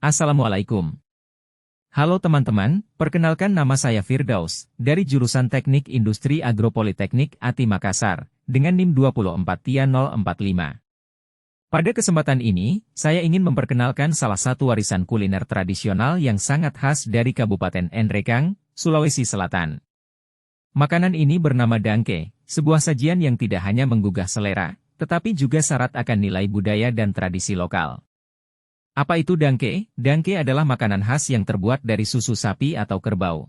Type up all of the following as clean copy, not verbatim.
Assalamualaikum. Halo teman-teman, perkenalkan nama saya Firdaus, dari jurusan Teknik Industri Agropoliteknik ATI Makassar, dengan NIM 24TIA045. Pada kesempatan ini, saya ingin memperkenalkan salah satu warisan kuliner tradisional yang sangat khas dari Kabupaten Nrekang, Sulawesi Selatan. Makanan ini bernama dangke, sebuah sajian yang tidak hanya menggugah selera, tetapi juga syarat akan nilai budaya dan tradisi lokal. Apa itu dangke? Dangke adalah makanan khas yang terbuat dari susu sapi atau kerbau.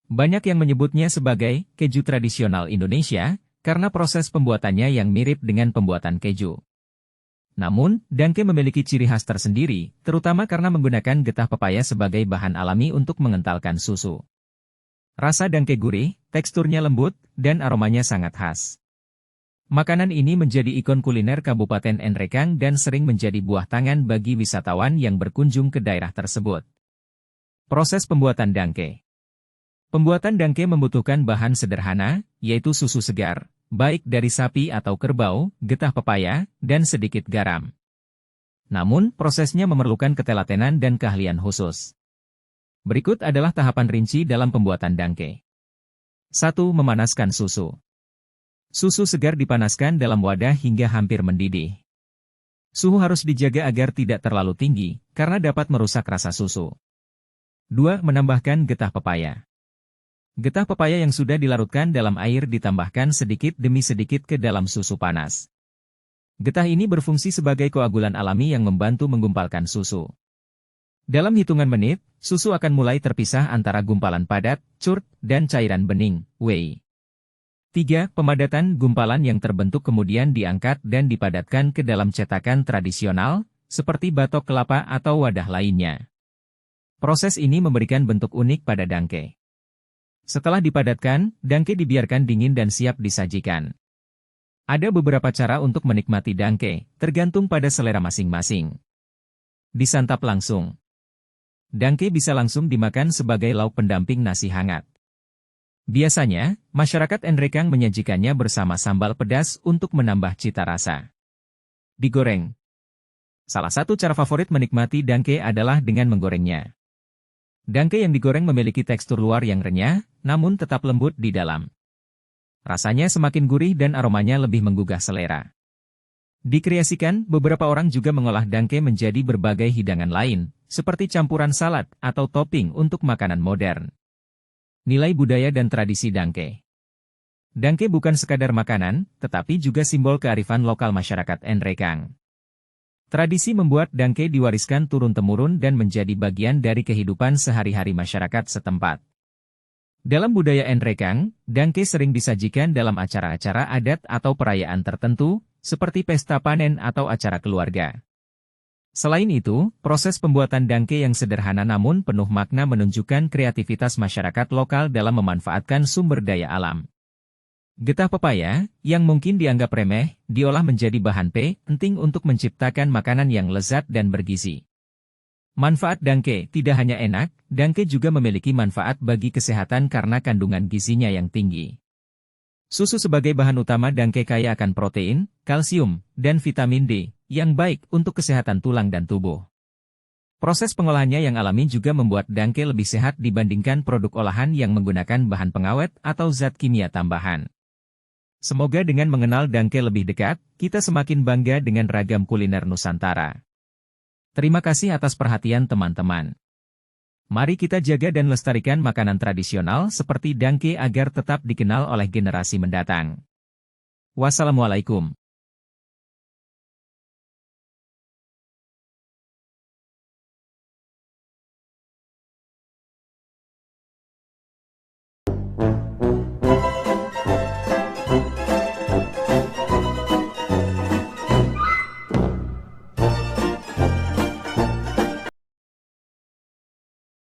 Banyak yang menyebutnya sebagai keju tradisional Indonesia, karena proses pembuatannya yang mirip dengan pembuatan keju. Namun, dangke memiliki ciri khas tersendiri, terutama karena menggunakan getah pepaya sebagai bahan alami untuk mengentalkan susu. Rasa dangke gurih, teksturnya lembut, dan aromanya sangat khas. Makanan ini menjadi ikon kuliner Kabupaten Nrekang dan sering menjadi buah tangan bagi wisatawan yang berkunjung ke daerah tersebut. Proses pembuatan dangke. Pembuatan dangke membutuhkan bahan sederhana, yaitu susu segar, baik dari sapi atau kerbau, getah pepaya, dan sedikit garam. Namun, prosesnya memerlukan ketelatenan dan keahlian khusus. Berikut adalah tahapan rinci dalam pembuatan dangke. 1. Memanaskan susu. Susu segar dipanaskan dalam wadah hingga hampir mendidih. Suhu harus dijaga agar tidak terlalu tinggi, karena dapat merusak rasa susu. 2. Menambahkan getah pepaya. Getah pepaya yang sudah dilarutkan dalam air ditambahkan sedikit demi sedikit ke dalam susu panas. Getah ini berfungsi sebagai koagulan alami yang membantu menggumpalkan susu. Dalam hitungan menit, susu akan mulai terpisah antara gumpalan padat, curt, dan cairan bening, whey. 3. Pemadatan gumpalan yang terbentuk kemudian diangkat dan dipadatkan ke dalam cetakan tradisional, seperti batok kelapa atau wadah lainnya. Proses ini memberikan bentuk unik pada dangke. Setelah dipadatkan, dangke dibiarkan dingin dan siap disajikan. Ada beberapa cara untuk menikmati dangke, tergantung pada selera masing-masing. Disantap langsung. Dangke bisa langsung dimakan sebagai lauk pendamping nasi hangat. Biasanya, masyarakat Nrekang menyajikannya bersama sambal pedas untuk menambah cita rasa. Digoreng. Salah satu cara favorit menikmati dangke adalah dengan menggorengnya. Dangke yang digoreng memiliki tekstur luar yang renyah, namun tetap lembut di dalam. Rasanya semakin gurih dan aromanya lebih menggugah selera. Dikreasikan, beberapa orang juga mengolah dangke menjadi berbagai hidangan lain, seperti campuran salad atau topping untuk makanan modern. Nilai budaya dan tradisi dangke. Dangke bukan sekadar makanan, tetapi juga simbol kearifan lokal masyarakat Nrekang. Tradisi membuat dangke diwariskan turun-temurun dan menjadi bagian dari kehidupan sehari-hari masyarakat setempat. Dalam budaya Nrekang, dangke sering disajikan dalam acara-acara adat atau perayaan tertentu, seperti pesta panen atau acara keluarga. Selain itu, proses pembuatan dangke yang sederhana namun penuh makna menunjukkan kreativitas masyarakat lokal dalam memanfaatkan sumber daya alam. Getah pepaya, yang mungkin dianggap remeh, diolah menjadi bahan penting untuk menciptakan makanan yang lezat dan bergizi. Manfaat dangke tidak hanya enak, dangke juga memiliki manfaat bagi kesehatan karena kandungan gizinya yang tinggi. Susu sebagai bahan utama dangke kaya akan protein, kalsium, dan vitamin D, yang baik untuk kesehatan tulang dan tubuh. Proses pengolahannya yang alami juga membuat dangke lebih sehat dibandingkan produk olahan yang menggunakan bahan pengawet atau zat kimia tambahan. Semoga dengan mengenal dangke lebih dekat, kita semakin bangga dengan ragam kuliner Nusantara. Terima kasih atas perhatian teman-teman. Mari kita jaga dan lestarikan makanan tradisional seperti dangke agar tetap dikenal oleh generasi mendatang. Wassalamualaikum.